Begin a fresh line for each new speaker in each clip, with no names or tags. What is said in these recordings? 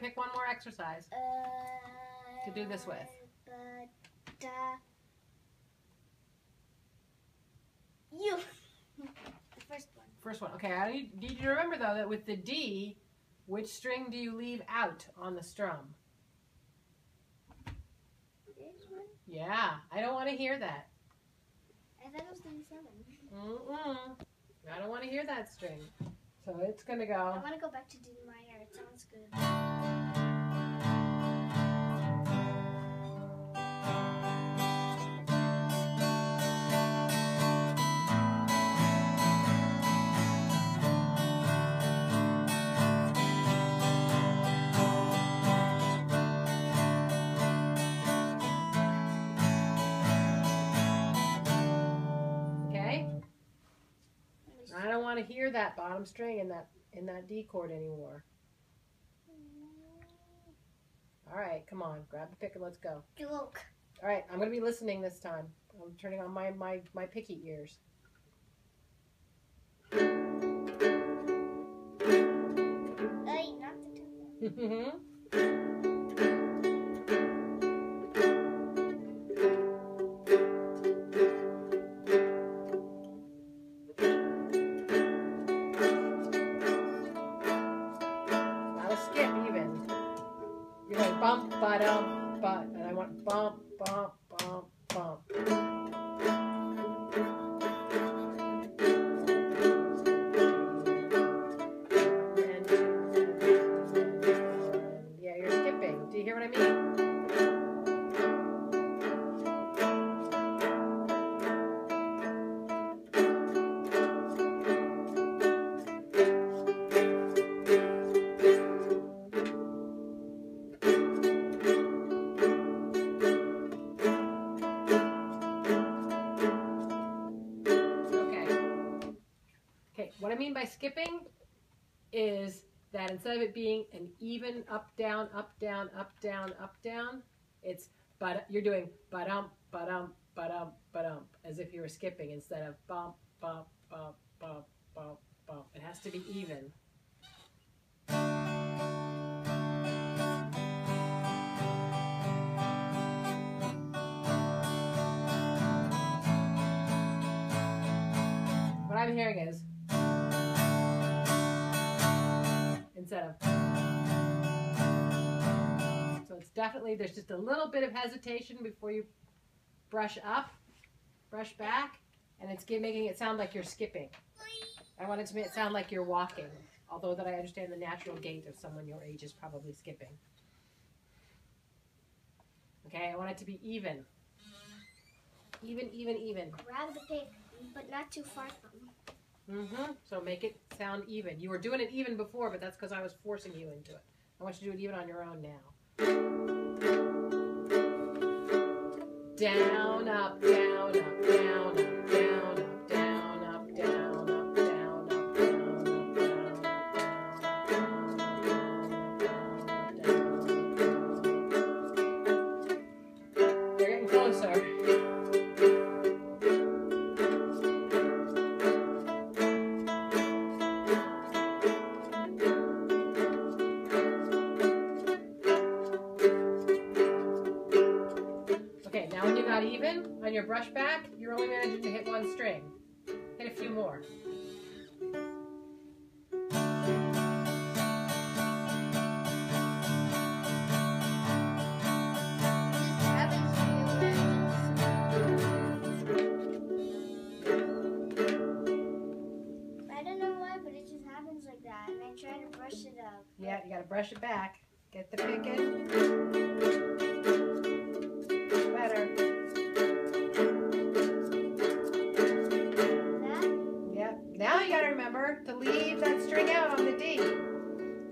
pick one more exercise to do this with.
You. The first one.
First one. Okay, I need you to remember, though, that with the D, which string do you leave out on the strum?
This one?
Yeah, I don't want to hear that.
I thought it was doing 7.
I don't want to hear that string. So it's going to go.
I want to go back to D minor. It sounds good.
I don't want to hear that bottom string in that D chord anymore. All right, come on, grab the pick and let's go.
Look.
All right, I'm going to be listening this time. I'm turning on my picky ears.
Hey, not the tone.
Bump, ba-dum, but, and I want bump, bump, bump, bump. Yeah, you're skipping. Do you hear what I mean? What I mean by skipping is that instead of it being an even up, down, up, down, up, down, up, down, it's, but you're doing ba-dum, ba-dum, ba-dum, ba-dum, as if you were skipping instead of bump, bump, bump, bump, bump, bump. It has to be even. What I'm hearing is instead of. So it's definitely, there's just a little bit of hesitation before you brush up, brush back, and it's making it sound like you're skipping. I want it to sound like you're walking, although that I understand the natural gait of someone your age is probably skipping. Okay, I want it to be even. Even, even, even.
Grab the pick, but not too far from.
So make it sound even. You were doing it even before, but that's because I was forcing you into it. I want you to do it even on your own now. Down, up, down, up, down, up, down, up, down, up, down, up, down, up, down, up, down, up. You're getting closer. Even on your brush back, you're only managing to hit one string. Hit a few more.
I don't know why, but it just happens like that, and I try to brush it up.
Yeah, you gotta brush it back. Get the pick in. Better. Now you gotta remember to leave that string out on the D.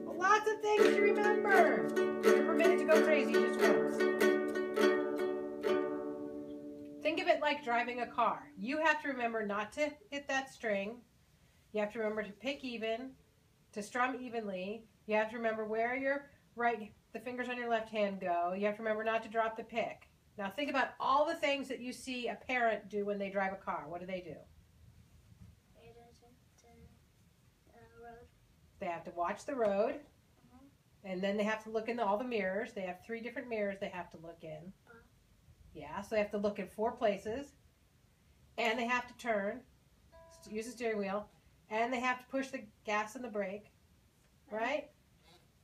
Lots of things to remember. You're permitted to go crazy just once. Think of it like driving a car. You have to remember not to hit that string. You have to remember to pick even, to strum evenly. You have to remember where your the fingers on your left hand go. You have to remember not to drop the pick. Now think about all the things that you see a parent do when they drive a car. What do?
Road.
They have to watch the road. And then they have to look in all the mirrors. They have 3 different mirrors they have to look in. Yeah, so they have to look in 4 places. And they have to turn, use the steering wheel. And they have to push the gas and the brake. Right?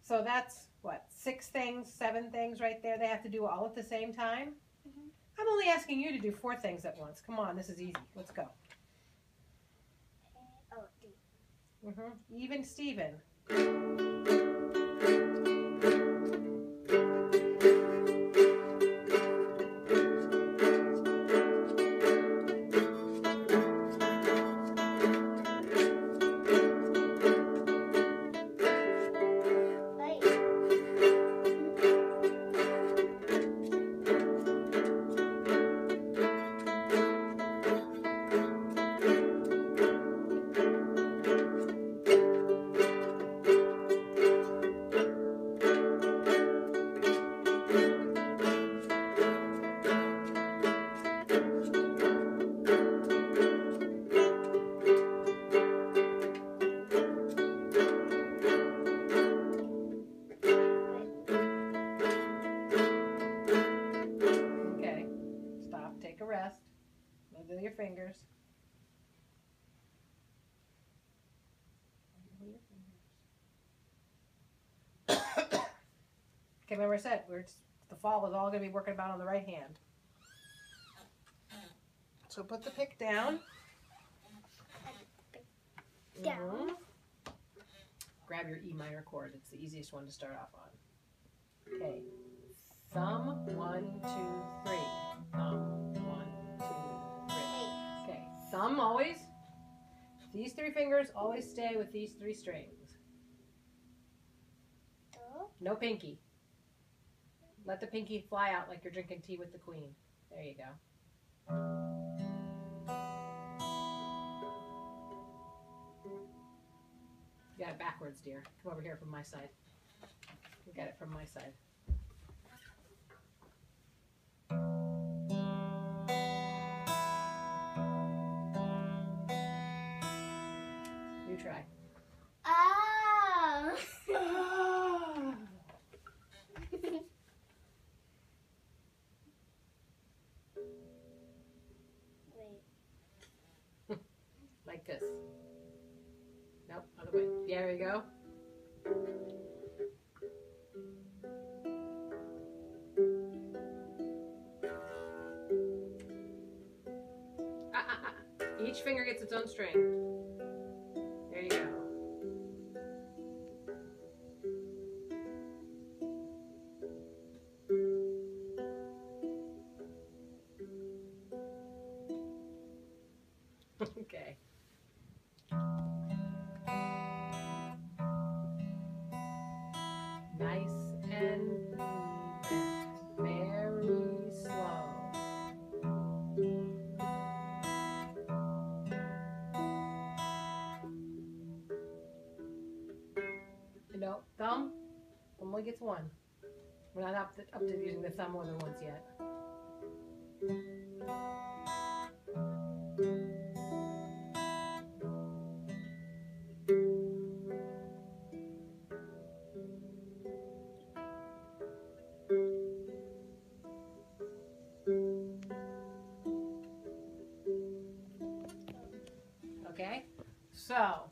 So that's, what, 6 things, 7 things right there they have to do all at the same time? I'm only asking you to do 4 things at once. Come on, this is easy. Let's go. Even Steven. Take a rest. Wiggle your fingers. Okay, remember I said the fall is all going to be working about on the right hand. So put the pick down.
Down.
Grab your E minor chord. It's the easiest one to start off on. Okay. Thumb, 1, 2, 3. Thumb, 1, 2, 3. Okay. Thumb always. These 3 fingers always stay with these 3 strings. No pinky. Let the pinky fly out like you're drinking tea with the queen. There you go. You got it backwards, dear. Come over here from my side. You got it from my side. You try.
Oh.
Wait. Like this. Nope, other way. Yeah, there you go. Each finger gets its own string. There you go. Okay. Nice and very slow. No, thumb only gets 1. We're not up to using the thumb more than once yet. Okay, so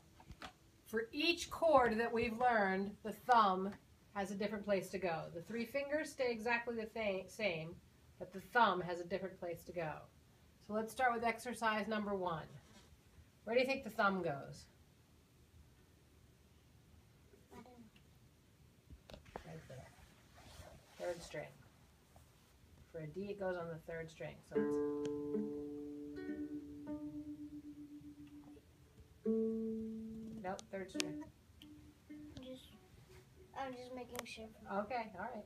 for each chord that we've learned, the thumb has a different place to go. The 3 fingers stay exactly the same, but the thumb has a different place to go. So let's start with exercise number 1. Where do you think the thumb goes? Right there. 3rd string. For a D, it goes on the 3rd string. So it's nope, 3rd string.
I'm just making sure.
Okay, all right.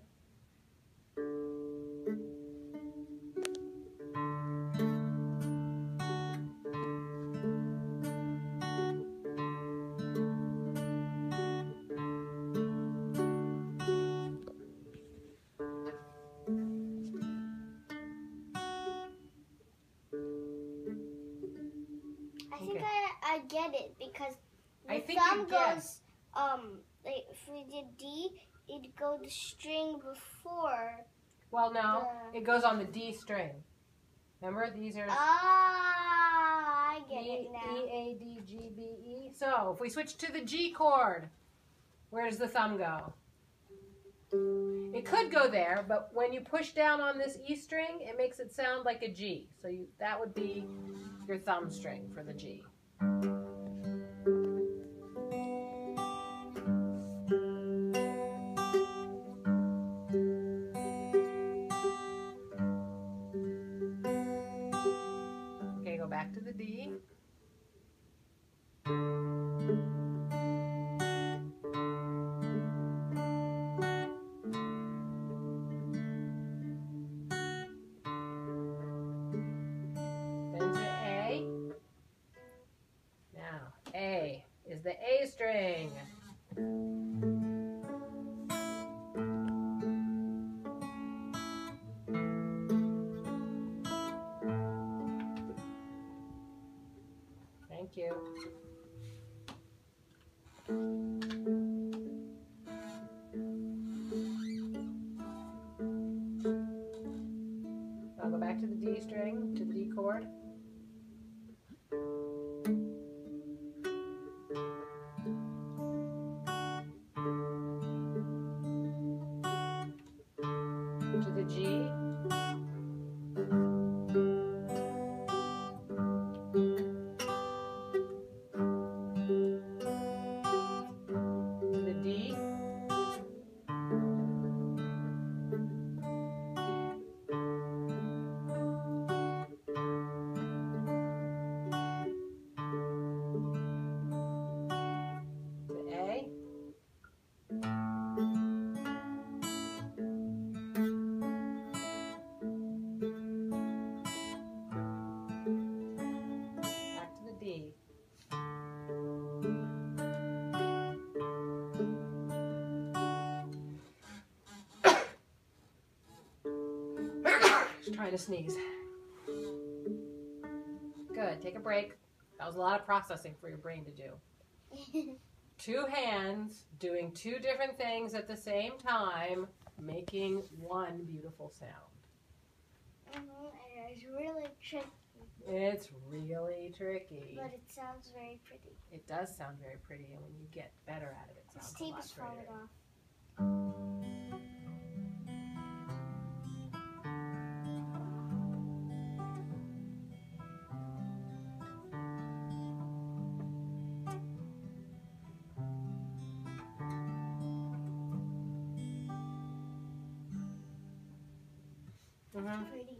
I think I get it because
I
the
think
thumb
you get.
goes like if we did D, it'd go the string before.
Well, no, it goes on the D string. Remember, these are
I get it now.
E, A, D, G, B, E. So if we switch to the G chord, where does the thumb go? It could go there, but when you push down on this E string, it makes it sound like a G. So that would be your thumb string for the G. Okay, go back to the D. A is the A string. Thank you. I'll go back to the D string, to the D chord. To the G. To the D. To A. Back to the D. Just trying to sneeze. Good. Take a break. That was a lot of processing for your brain to do. Two hands doing two different things at the same time, making one beautiful sound.
It's really tricky.
It's really tricky.
But it sounds very pretty.
It does sound very pretty, and when you get better at it, it sounds a lot
This tape is falling
prettier.
off.
Mm-hmm.
Pretty.